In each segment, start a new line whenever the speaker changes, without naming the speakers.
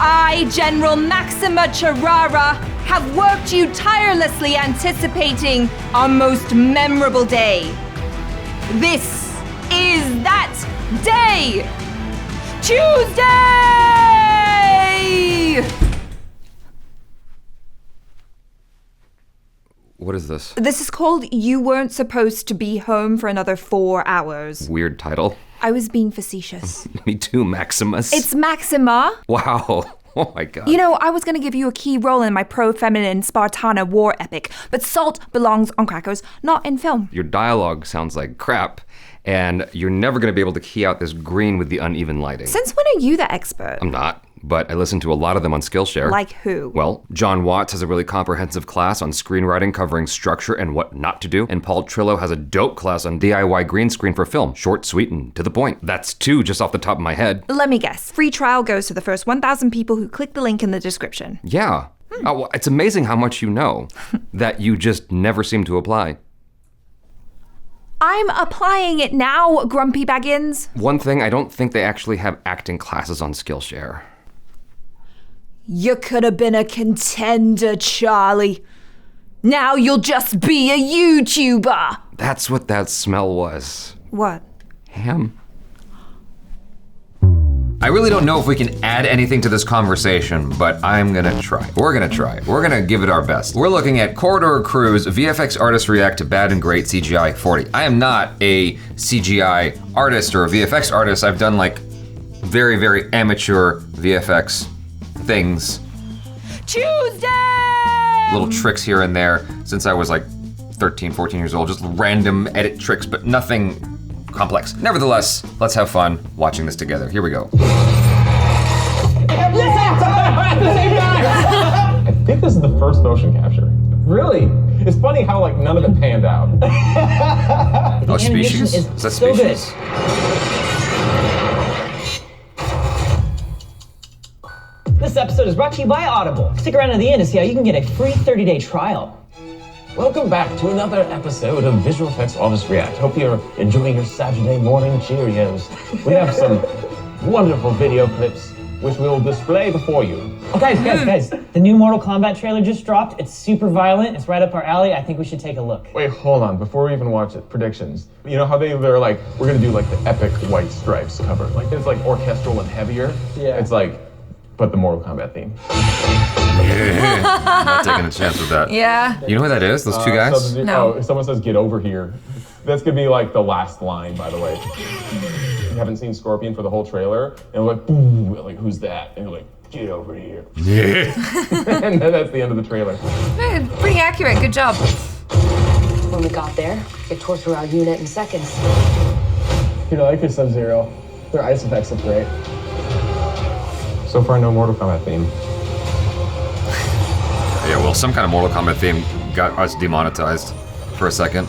I, General Maxima Charara, have worked you tirelessly anticipating our most memorable day. This is that day! Tuesday!
What is this?
This is called You Weren't Supposed to Be Home for Another 4 Hours.
Weird title.
I was being facetious.
Me too, Maximus.
It's Maxima.
Wow. Oh my god.
You know, I was gonna give you a key role in my pro-feminine Spartana war epic, but salt belongs on crackers, not in film.
Your dialogue sounds like crap, and you're never gonna be able to key out this green with the uneven lighting.
Since when are you the expert?
I'm not, but I listen to a lot of them on Skillshare.
Like who?
Well, John Watts has a really comprehensive class on screenwriting covering structure and what not to do, and Paul Trillo has a dope class on DIY green screen for film. Short, sweet, and to the point. That's 2 just off the top of my head.
Let me guess. Free trial goes to the first 1,000 people who click the link in the description.
Yeah. Oh, well, it's amazing how much you know that you just never seem to apply.
I'm applying it now, Grumpy Baggins.
One thing, I don't think they actually have acting classes on Skillshare.
You could have been a contender, Charlie. Now you'll just be a YouTuber.
That's what that smell was.
What?
Ham. I really don't know if we can add anything to this conversation, but I'm gonna try. We're gonna try. We're gonna give it our best. We're looking at Corridor Crews, VFX artists react to bad and great CGI 40. I am not a CGI artist or a VFX artist. I've done like very, very amateur VFX things.
Tuesday!
Little tricks here and there since I was like 13, 14 years old, just random edit tricks, but nothing complex. Nevertheless, let's have fun watching this together. Here we go.
I think this is the first motion capture. Really? It's funny how like none of it panned out.
Oh, Species? Is that Species?
This episode is brought to you by Audible. Stick around to the end to see how you can get a free 30-day trial.
Welcome back to another episode of Visual Effects Artists React. Hope you're enjoying your Saturday morning Cheerios. We have some wonderful video clips which we'll display before you.
Oh, guys, the new Mortal Kombat trailer just dropped. It's super violent. It's right up our alley. I think we should take a look.
Wait, hold on. Before we even watch it, predictions. You know how they're like, we're gonna do like the epic White Stripes cover. Like it's like orchestral and heavier. Yeah. It's like, but the Mortal Kombat theme.
Not taking a chance with that.
Yeah.
You know who that is? Those 2 guys?
No.
If someone says get over here, that's gonna be like the last line, by the way. You haven't seen Scorpion for the whole trailer, and we're like, boo, like who's that? And you're like, get over here.
Yeah.
And then that's the end of the trailer.
Pretty accurate, good job.
When we got there, it tore through our unit in seconds.
You know, I like your Sub-Zero. Their ice effects look great.
So far, no Mortal Kombat theme.
Yeah, well, some kind of Mortal Kombat theme got us demonetized for a second.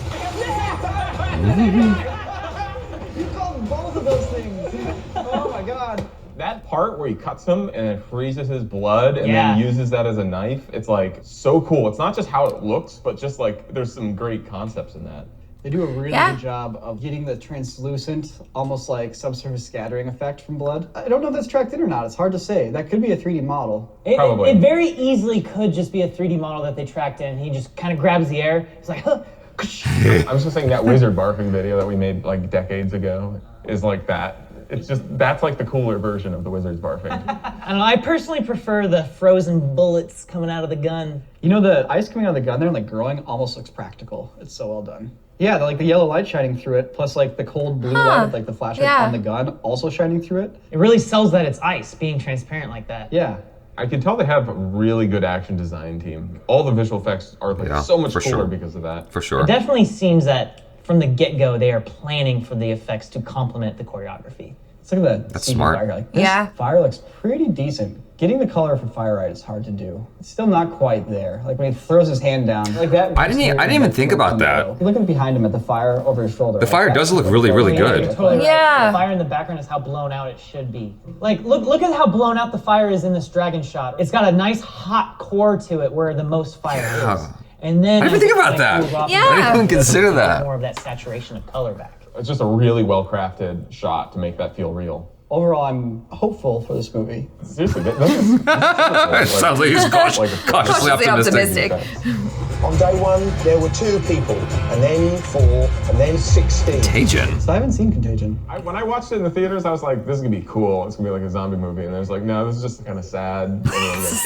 You called both of those things. Oh my god.
That part where he cuts him and it freezes his blood and then uses that as a knife, it's like so cool. It's not just how it looks, but just like there's some great concepts in that.
They do a really good job of getting the translucent, almost like subsurface scattering effect from blood. I don't know if that's tracked in or not. It's hard to say. That could be a 3D model.
Probably.
It very easily could just be a 3D model that they tracked in. He just kind of grabs the air. He's like, huh.
I'm just saying that wizard barfing video that we made like decades ago is like that. It's just, that's like the cooler version of the wizard's barfing.
I don't know, I personally prefer the frozen bullets coming out of the gun.
You know, the ice coming out of the gun there and like growing almost looks practical. It's so well done. Yeah, like the yellow light shining through it, plus like the cold blue light with like the flashlight on the gun also shining through it.
It really sells that it's ice, being transparent like that.
Yeah.
I can tell they have a really good action design team. All the visual effects are like so much cooler because of that.
For sure.
It definitely seems that from the get-go, they are planning for the effects to complement the choreography.
Let's look at that.
That's smart.
Fire. Like, this fire looks pretty decent. Getting the color for fire right is hard to do. It's still not quite there. Like when he throws his hand down, like that.
I didn't even think about that.
Look at behind him at the fire over his shoulder.
The fire does look really, really good.
Totally right. The fire in the background is how blown out it should be. Like, look at how blown out the fire is in this dragon shot. It's got a nice hot core to it where the most fire is. And then
I didn't think about that. I didn't even consider that.
More of that saturation of color back.
It's just a really well-crafted shot to make that feel real.
Overall, I'm hopeful for this movie.
Seriously, it
sounds like he's cautiously optimistic.
On day 1, there were 2 people, and then 4, and then 16.
Contagion.
So I haven't seen Contagion.
When I watched it in the theaters, I was like, this is gonna be cool. It's gonna be like a zombie movie. And there's like, no, this is just kind of sad.
Yes.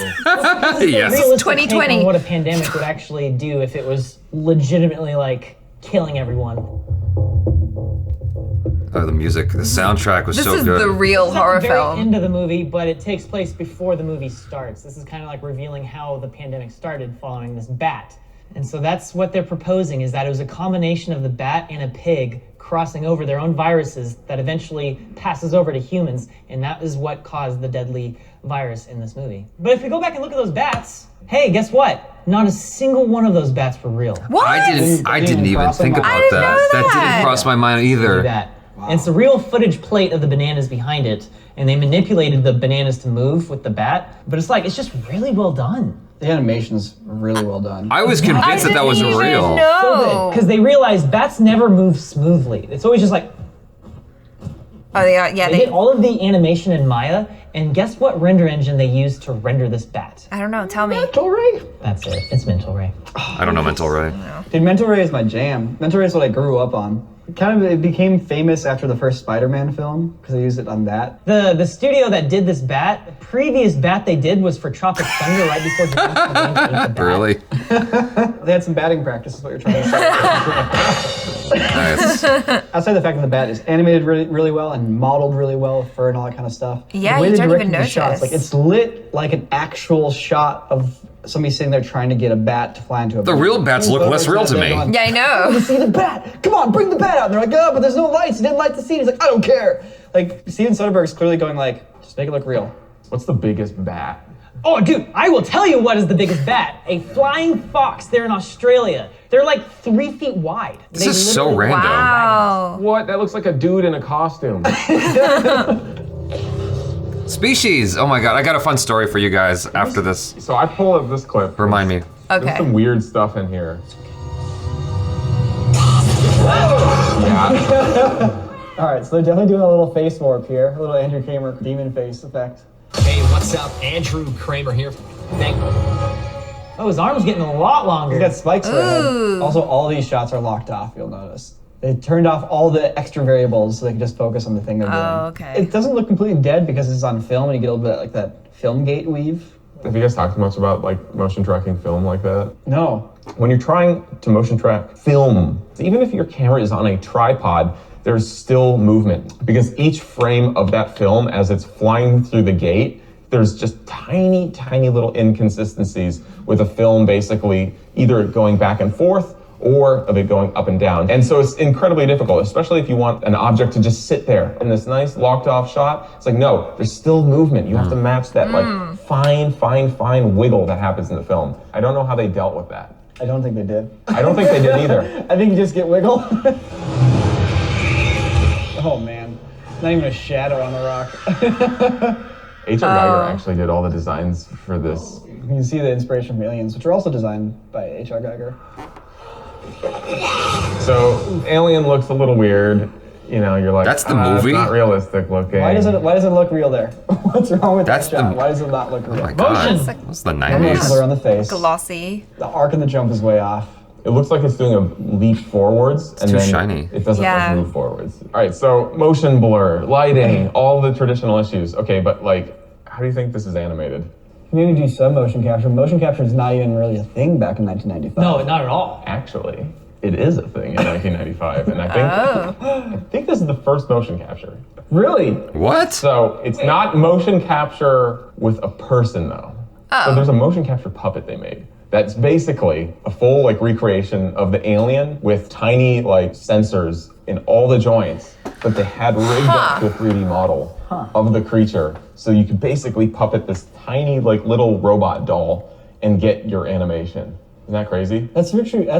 Realistic
2020.
take on what a pandemic would actually do if it was legitimately like killing everyone.
Oh, the music, the soundtrack was
This
so
is
good.
the real
It's not
horror
the very
film.
end of the movie, but it takes place before the movie starts. This is kind of like revealing how the pandemic started following this bat. And so that's what they're proposing, is that it was a combination of the bat and a pig crossing over their own viruses that eventually passes over to humans, and that is what caused the deadly virus in this movie. But if we go back and look at those bats, hey, guess what? Not a single one of those bats were real.
What?
I didn't even
cross
think
my
about
mind.
I didn't know
That
that.
didn't cross my mind either.
That. And it's the real footage plate of the bananas behind it, and they manipulated the bananas to move with the bat, but it's just really well done.
The animation's really well done.
I was convinced that was
didn't even
real.
know.
Because they realized bats never move smoothly. It's always just like,
Oh, yeah,
they did all of the animation in Maya, and guess what render engine they used to render this bat?
I don't know. Tell me.
Mental Ray?
That's it. It's Mental Ray.
I don't know Mental Ray.
Dude, Mental Ray is my jam. Mental Ray is what I grew up on. It became famous after the first Spider-Man film, because they used it on that.
The studio that did this bat, the previous bat they did was for Tropic Thunder right before James Cameron ate the bat.
Really?
They had some batting practice, is what you're trying to say.
Nice.
Outside the fact that the bat is animated really, really well and modeled really well, fur and all that kind of stuff.
Yeah,
the way
you
they
don't even
directed the shots,
notice.
it's lit like an actual shot of somebody sitting there trying to get a bat to fly into a
The
bat.
real bats look less real to me.
Yeah, I know.
See the bat! Come on, bring the bat out! And they're like, oh, but there's no lights. He didn't light the scene. He's like, I don't care. Like, Steven Soderbergh's clearly going like, just make it look real.
What's the biggest bat?
Oh, dude, I will tell you what is the biggest bat. A flying fox there in Australia. They're like 3 feet wide.
This is so
literally-
random.
Wow.
What? That looks like a dude in a costume.
Species. Oh my god, I got a fun story for you guys after this.
So I pulled up this clip.
Remind me.
There's
Okay.
some weird stuff in here. Yeah.
All right, so they're definitely doing a little face warp here, a little Andrew Kramer demon face effect.
Hey, what's up? Andrew Kramer here.
Oh, his arm's getting a lot longer.
He's got spikes for a head.
Ooh.
Also, all these shots are locked off, you'll notice. They turned off all the extra variables so they can just focus on the thing they're doing.
Oh, okay.
It doesn't look completely dead because it's on film and you get a little bit like that film gate weave.
Have you guys talked much about like motion tracking film like that?
No.
When you're trying to motion track film, even if your camera is on a tripod, there's still movement because each frame of that film as it's flying through the gate, there's just tiny, tiny little inconsistencies with the film basically either going back and forth or of it going up and down. And so it's incredibly difficult, especially if you want an object to just sit there in this nice locked off shot. It's like, no, there's still movement. You have to match that like fine wiggle that happens in the film. I don't know how they dealt with that.
I don't think they did.
I don't think they did either.
I think you just get wiggle. Oh man, not even a shadow on the rock.
H.R. Geiger actually did all the designs for this.
You can see the inspiration from Aliens, which are also designed by H.R. Geiger.
So Alien looks a little weird. You know, you're like,
That's the
It's
movie?
not realistic looking.
Why does it look real there? What's wrong with
That's
that shot?
the-
Why does it not look real?
Oh my god.
Motion.
What's the
Animations are
90s?
on the face.
Glossy.
The arc of the jump is way off.
It looks like it's doing a leap forwards and
too
then
shiny.
it doesn't
Yeah.
move forwards. All right, so motion blur, lighting, all the traditional issues. Okay, but like, how do you think this is animated?
You need to do some motion capture. Motion capture is not even really a thing back in 1995.
No, not at all.
Actually, it is a thing in 1995, and I think this is the first motion capture.
Really?
What?
So it's not motion capture with a person though. So there's a motion capture puppet they made. That's basically a full like recreation of the alien with tiny like sensors in all the joints, but they had rigged up to a 3D model of the creature. So you could basically puppet this tiny like little robot doll and get your animation. Isn't that crazy?
That's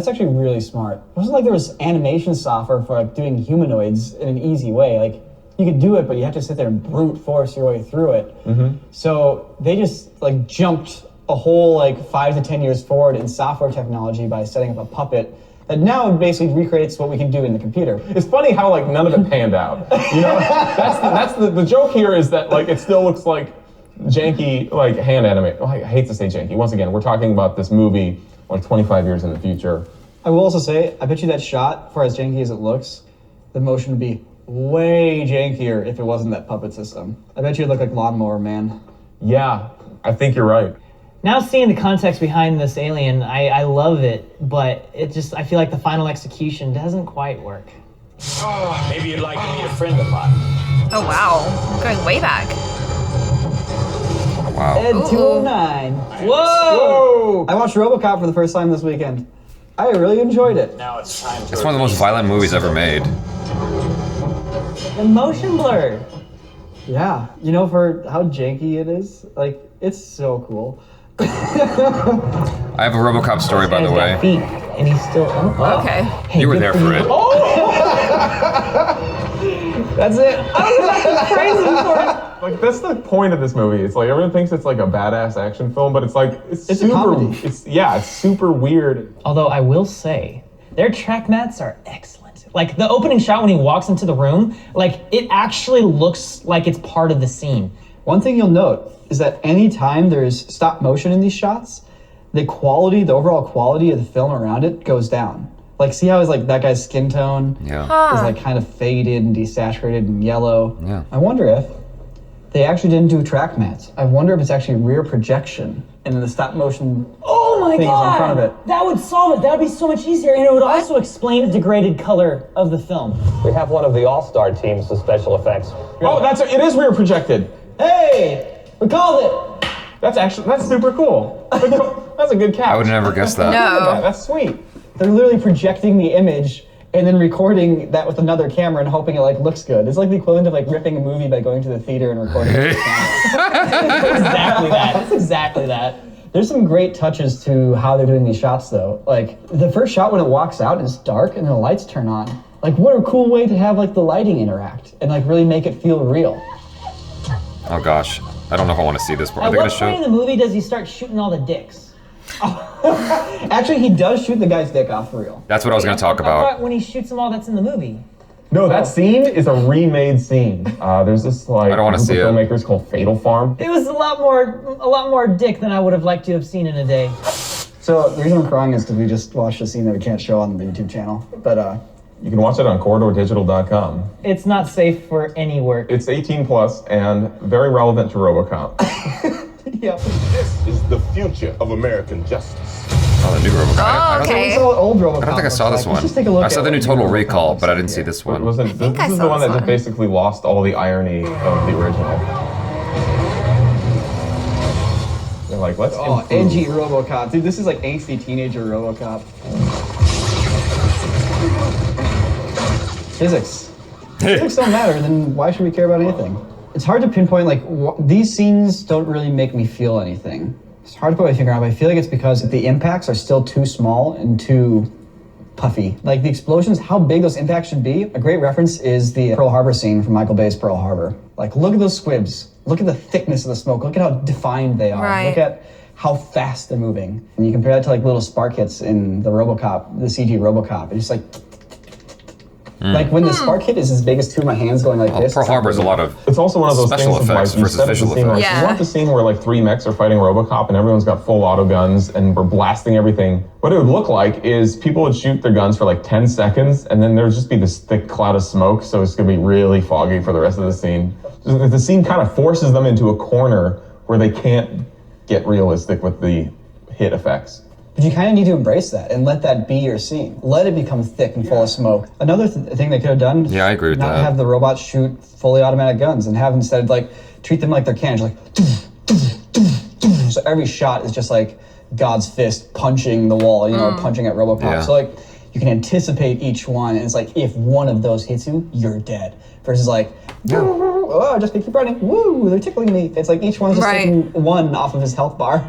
actually really smart. It wasn't like there was animation software for like doing humanoids in an easy way. Like you could do it, but you have to sit there and brute force your way through it. So they just like jumped a whole like 5 to 10 years forward in software technology by setting up a puppet And now it basically recreates what we can do in the computer.
It's funny how like none of it panned out. You know, that's the joke here is that like it still looks like janky, like hand animate. Oh, I hate to say janky. Once again, we're talking about this movie like 25 years in the future.
I will also say, I bet you that shot, for as janky as it looks, the motion would be way jankier if it wasn't that puppet system. I bet you it'd look like Lawnmower Man.
Yeah, I think you're right.
Now seeing the context behind this alien, I love it, but I feel like the final execution doesn't quite work.
Maybe you'd like to meet a friend of mine.
Oh wow, going way back.
Wow.
Ed 209.
Whoa!
I watched RoboCop for the first time this weekend. I really enjoyed it.
Now it's time to...
It's one of the most violent movies ever made.
The motion blur.
Yeah, you know, for how janky it is, like, it's so cool.
I have a RoboCop story, by the
He's got
way.
feet, and he's still... Oh.
Okay.
Hey,
You were
good
there
for
for
you.
it.
That's it.
Like that's the point of this movie. It's like everyone thinks it's like a badass action film, but it's like it's
a
super.
comedy.
It's super weird.
Although I will say, their track mats are excellent. Like the opening shot when he walks into the room, like it actually looks like it's part of the scene.
One thing you'll note is that anytime there's stop motion in these shots, the overall quality of the film around it goes down. Like, see how that guy's skin tone is like kind of faded and desaturated and yellow?
Yeah.
I wonder if they actually didn't do track mats. I wonder if it's actually rear projection and then the stop motion
Oh my
thing is in front of
god!
it.
That would solve it. That would be so much easier, and it would also explain the degraded color of the film.
We have one of the all-star teams of special effects.
Oh, it is rear projected.
Hey, we called it.
That's super cool. That's a good catch.
I would have never guessed that.
No.
That's sweet.
They're literally projecting the image and then recording that with another camera and hoping it looks good. It's like the equivalent of ripping a movie by going to the theater and recording it.
Exactly that. That's exactly that.
There's some great touches to how they're doing these shots though. Like the first shot when it walks out is dark and the lights turn on. Like what a cool way to have the lighting interact and really make it feel real.
Oh gosh, I don't know if I want to see this part. Are
At
they
what
gonna
point in
show?
the movie does he start shooting all the dicks?
Actually, he does shoot the guy's dick off for real.
That's what I was gonna talk
I thought
about.
when he shoots them all, that's in the movie.
No, that scene is a remade scene. There's this
I don't wanna
group
see
of
it.
filmmakers called Fatal Farm.
It was a lot more dick than I would have liked to have seen in a day.
So the reason I'm crying is because we just watched a scene that we can't show on the YouTube channel. But
You can watch it on corridordigital.com.
It's not safe for any work.
It's 18 plus and very relevant to RoboCop.
yeah.
This is the future of American justice.
Oh, the new RoboCop.
Oh, okay.
So old RoboCop.
I don't think I saw this one.
Let's just take a look
I saw
at
the new
what
Total
RoboCop
Recall,
looks
but I
like
didn't see
here.
this one.
This
I
is the
saw
one
this
that just
one.
basically lost all the irony of the original. They're like, let's
Oh,
improve.
edgy RoboCop. Dude, this is angsty teenager RoboCop. Physics. Physics don't matter, then why should we care about anything? It's hard to pinpoint, these scenes don't really make me feel anything. It's hard to put my finger on, but I feel like it's because the impacts are still too small and too puffy. Like the explosions, how big those impacts should be. A great reference is the Pearl Harbor scene from Michael Bay's Pearl Harbor. Look at those squibs. Look at the thickness of the smoke. Look at how defined they are.
Right.
Look at how fast they're moving. And you compare that to little spark hits in the RoboCop, the CG RoboCop. It's just when the spark hit is as big as two of my hands going like this.
Pearl Harbor is a lot of
It's also one of those
special
things of,
effects
you
versus
set up the
visual
scene
effects.
Yeah.
You want the scene where 3 mechs are fighting RoboCop and everyone's got full auto guns and we're blasting everything. What it would look like is people would shoot their guns for 10 seconds and then there would just be this thick cloud of smoke, so it's gonna be really foggy for the rest of the scene. The scene kind of forces them into a corner where they can't get realistic with the hit effects.
But you kind of need to embrace that and let that be your scene. Let it become thick and full of smoke. Another thing they could have done.
Yeah, I agree with
not
that.
have the robots shoot fully automatic guns and have instead treat them like they're cannons. So every shot is just God's fist punching the wall, punching at RoboCop.
Yeah.
So you can anticipate each one, and it's if one of those hits you, you're dead. Versus oh, just keep running. Woo, they're tickling me. It's each one's just
Right.
taking 1 off of his health bar.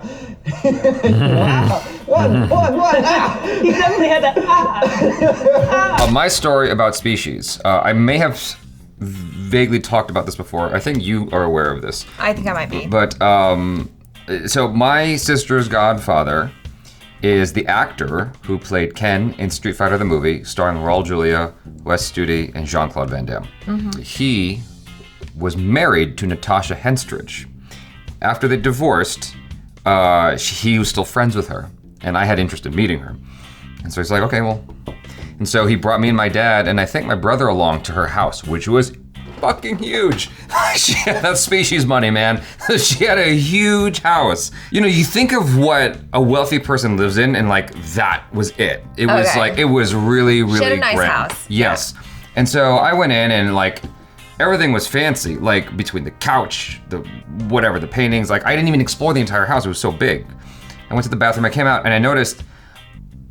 Wow. One, ah!
He definitely had that.
My story about Species. I may have vaguely talked about this before. I think you are aware of this.
I think I might be.
But so my sister's godfather is the actor who played Ken in Street Fighter the movie, starring Raul Julia, Wes Studi, and Jean-Claude Van Damme. He was married to Natasha Henstridge. After they divorced, he was still friends with her, and I had interest in meeting her. And so he's like, okay, well. And so he brought me and my dad, and I think my brother along to her house, which was fucking huge. She had that species money, man. She had a huge house. You know, you think of what a wealthy person lives in, and like that was it. It was like, it was really, really
She had a nice
grand.
house.
Yes. Yeah. And so I went in and like, everything was fancy, like between the couch, the whatever, the paintings, like I didn't even explore the entire house, it was so big. I went to the bathroom, I came out and I noticed,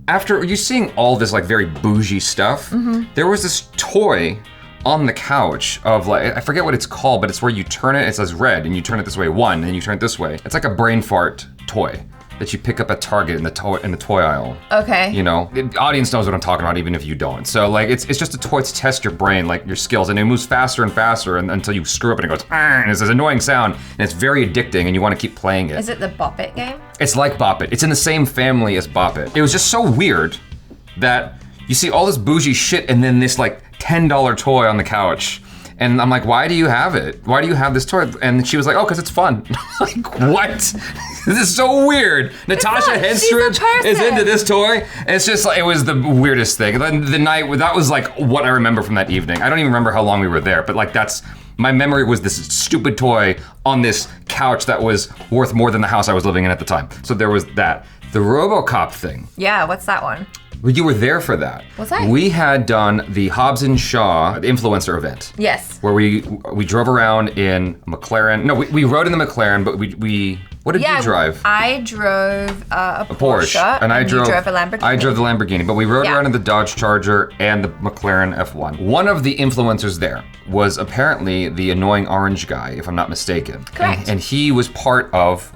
after you seeing all this like very bougie stuff, there was this toy on the couch of like, I forget what it's called, but it's where you turn it, it says red, and you turn it this way, one, and you turn it this way. It's like a brain fart toy that you pick up at Target in the toy aisle.
Okay.
You know, the audience knows what I'm talking about, even if you don't. So like, it's just a toy to test your brain, like your skills, and it moves faster and faster until you screw up and it goes, and it's this annoying sound, and it's very addicting, and you want to keep playing it.
Is it the Bop It game?
It's like Bop It. It's in the same family as Bop It. It was just so weird that you see all this bougie shit and then this like $10 toy on the couch. And I'm like, why do you have it? Why do you have this toy? And she was like, oh, because it's fun. Like, what? This is so weird. Natasha Henstridge is into this toy. It's just like, it was the weirdest thing. Then the night, that was like what I remember from that evening. I don't even remember how long we were there, but like my memory was this stupid toy on this couch that was worth more than the house I was living in at the time. So there was that. The RoboCop thing.
Yeah, what's that one?
You were there for that.
Was I?
We had done the Hobbs and Shaw influencer event.
Yes.
Where we drove around in a McLaren. No, we rode in the McLaren, but we what did you drive?
I drove a Porsche,
and you drove
a Lamborghini.
I drove the Lamborghini, but we rode around in the Dodge Charger and the McLaren F1. One of the influencers there was apparently the annoying orange guy, if I'm not mistaken.
Correct.
And he was part of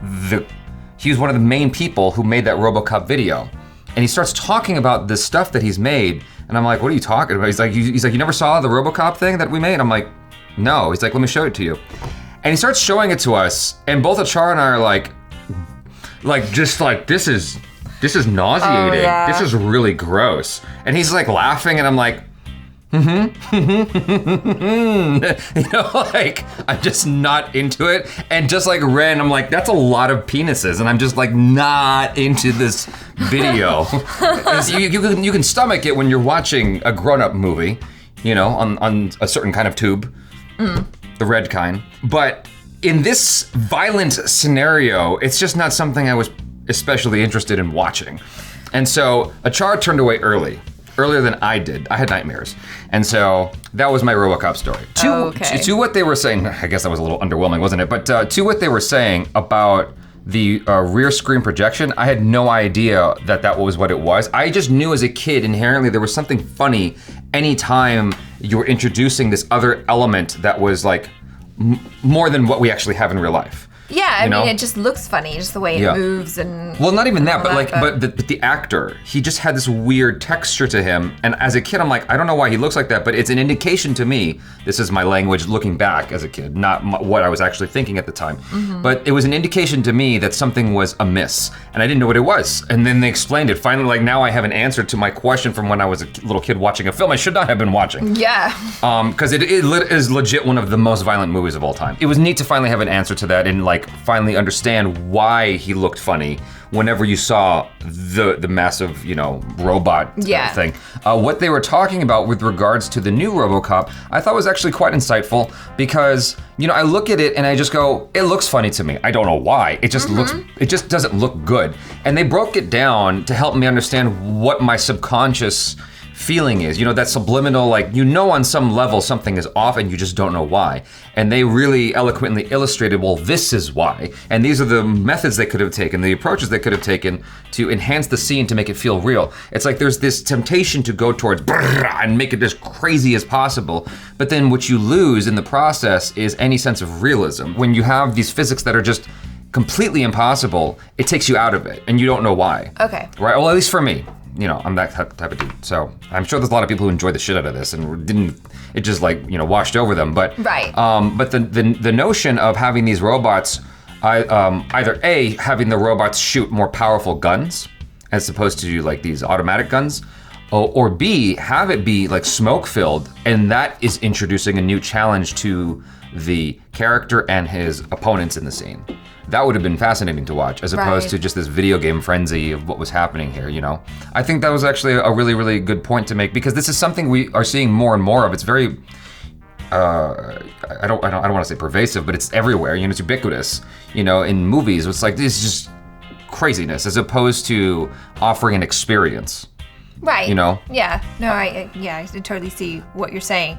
he was one of the main people who made that RoboCop video. And he starts talking about this stuff that he's made, and I'm like, what are you talking about? He's like, you never saw the RoboCop thing that we made? I'm like, no. He's like, let me show it to you. And he starts showing it to us, and both Achara and I are like, this is nauseating.
Oh, yeah.
This is really gross. And he's like laughing, and I'm like, you know, like, I'm just not into it. And just like Ren, I'm like, that's a lot of penises. And I'm just like, not into this video. you can stomach it when you're watching a grown-up movie, you know, on a certain kind of tube, the red kind. But in this violent scenario, it's just not something I was especially interested in watching. And so Achara turned away earlier than I did. I had nightmares. And so that was my RoboCop story. To what they were saying, I guess that was a little underwhelming, wasn't it? But to what they were saying about the rear screen projection, I had no idea that was what it was. I just knew as a kid, inherently, there was something funny anytime you were introducing this other element that was like more than what we actually have in real life.
Yeah, I mean, it just looks funny, just the way it moves and.
Well, not even that, but the actor, he just had this weird texture to him. And as a kid, I'm like, I don't know why he looks like that, but it's an indication to me. This is my language looking back as a kid, not what I was actually thinking at the time. But it was an indication to me that something was amiss, and I didn't know what it was. And then they explained it. Finally, like now I have an answer to my question from when I was a little kid watching a film I should not have been watching.
Yeah.
Because it is legit one of the most violent movies of all time. It was neat to finally have an answer to that and like finally understand why he looked funny whenever you saw the massive, you know, robot thing. What they were talking about with regards to the new RoboCop, I thought was actually quite insightful because, you know, I look at it and I just go, it looks funny to me. I don't know why. It just it just doesn't look good. And they broke it down to help me understand what my subconscious feeling is, you know, that subliminal, like, you know, on some level something is off and you just don't know why. And they really eloquently illustrated, well, this is why. And these are the methods they could have taken, the approaches they could have taken to enhance the scene to make it feel real. It's like there's this temptation to go towards and make it as crazy as possible. But then what you lose in the process is any sense of realism. When you have these physics that are just completely impossible, it takes you out of it and you don't know why.
Okay.
Right, well, at least for me. You know, I'm that type of dude. So I'm sure there's a lot of people who enjoyed the shit out of this and it just like, you know, washed over them. But but the notion of having these robots, either A, having the robots shoot more powerful guns, as opposed to like these automatic guns. Or B, have it be like smoke filled, and that is introducing a new challenge to the character and his opponents in the scene. That would have been fascinating to watch, as opposed to just this video game frenzy of what was happening here, you know? I think that was actually a really, really good point to make, because this is something we are seeing more and more of. It's very, I don't want to say pervasive, but it's everywhere, you know, it's ubiquitous, you know, in movies. It's like, this is just craziness, as opposed to offering an experience.
Right.
You know?
Yeah. No, I totally see what you're saying.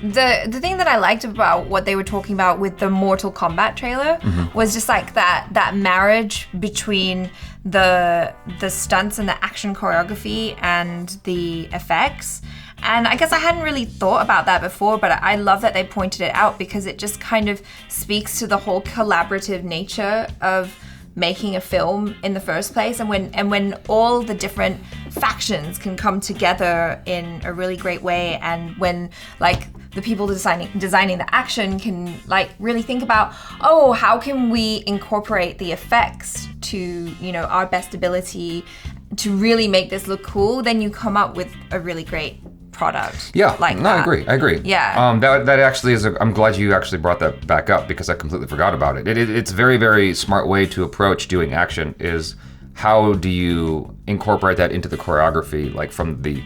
The thing that I liked about what they were talking about with the Mortal Kombat trailer was just like that marriage between the stunts and the action choreography and the effects. And I guess I hadn't really thought about that before, but I love that they pointed it out, because it just kind of speaks to the whole collaborative nature of making a film in the first place, and when all the different factions can come together in a really great way, and when like the people designing the action can like really think about, oh, how can we incorporate the effects to, you know, our best ability to really make this look cool, then you come up with a really great product.
Yeah,
like
no,
that.
I agree.
Yeah.
That actually is I'm glad you actually brought that back up, because I completely forgot about it. It's a very, very smart way to approach doing action, is how do you incorporate that into the choreography, like from the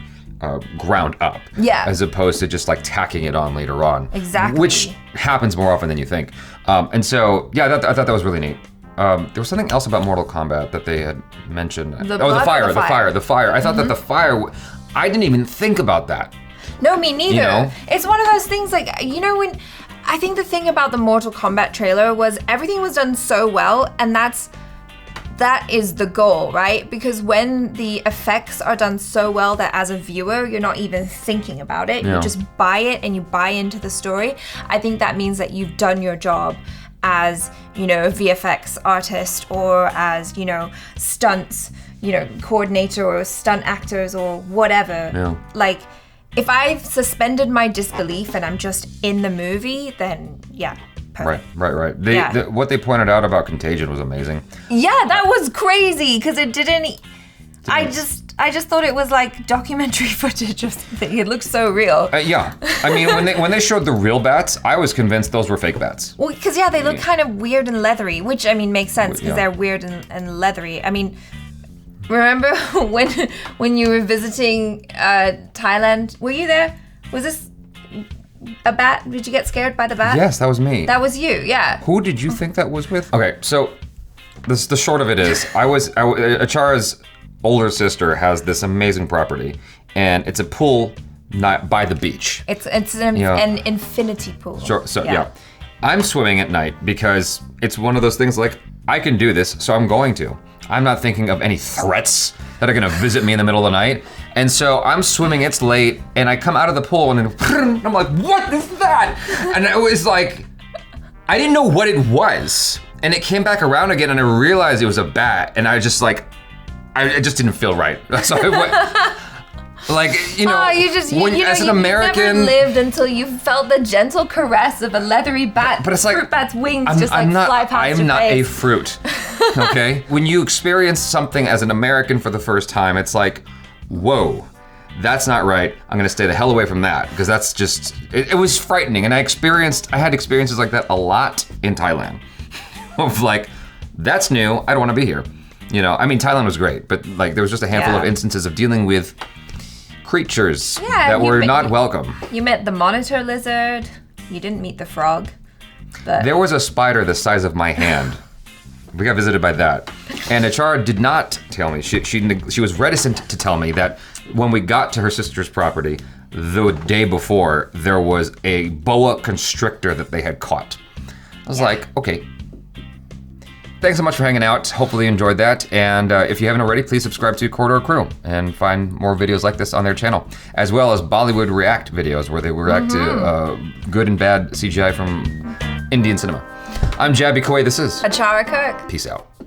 ground up, as opposed to just like tacking it on later on.
Exactly.
Which happens more often than you think. And so, yeah, I thought that was really neat. There was something else about Mortal Kombat that they had mentioned.
The
fire. I thought that the fire, I didn't even think about that.
No, me neither.
You know?
It's one of those things like, you know, when I think the thing about the Mortal Kombat trailer was everything was done so well, and that is the goal, right? Because when the effects are done so well that as a viewer, you're not even thinking about it.
Yeah.
You just buy it and you buy into the story. I think that means that you've done your job as, you know, a VFX artist, or as, you know, stunts, you know, coordinator or stunt actors or whatever.
Yeah.
Like, if I've suspended my disbelief and I'm just in the movie, then yeah. Perfect.
Right. What they pointed out about Contagion was amazing.
Yeah, that was crazy, because it didn't. I just thought it was like documentary footage or something. It looked so real.
Yeah, I mean, when they showed the real bats, I was convinced those were fake bats.
Well, because they look kind of weird and leathery, which I mean makes sense, because they're weird and leathery. I mean, remember when you were visiting Thailand? Were you there? Was this a bat? Did you get scared by the bat?
Yes, that was me.
That was you, yeah.
Who did you think that was with? Okay, so the short of it is, Achara's older sister has this amazing property, and it's a pool not by the beach.
It's an infinity pool.
Sure. So yeah, I'm swimming at night because it's one of those things like, I can do this, so I'm going to. I'm not thinking of any threats that are gonna visit me in the middle of the night. And so I'm swimming, it's late, and I come out of the pool and then I'm like, what is that? And it was like, I didn't know what it was. And it came back around again, and I realized it was a bat, and I just didn't feel right. So I went, like, you know, as an American,
you never lived until you felt the gentle caress of a leathery bat.
But it's like,
fruit bat's wings fly past your face.
I'm not a fruit, okay? When you experience something as an American for the first time, it's like, whoa, that's not right. I'm gonna stay the hell away from that, because that's just, it was frightening. And I had experiences like that a lot in Thailand. Of like, that's new, I don't wanna be here. You know, I mean, Thailand was great, but like there was just a handful of instances of dealing with creatures that were not welcome.
You met the monitor lizard, you didn't meet the frog. But
there was a spider the size of my hand. We got visited by that. And Achara did not tell me, she was reticent to tell me that when we got to her sister's property, the day before, there was a boa constrictor that they had caught. I was like, okay. Thanks so much for hanging out. Hopefully you enjoyed that. And if you haven't already, please subscribe to Corridor Crew and find more videos like this on their channel, as well as Bollywood React videos where they react to good and bad CGI from Indian cinema. I'm Jaby Koay, this is
Achara Kirk.
Peace out.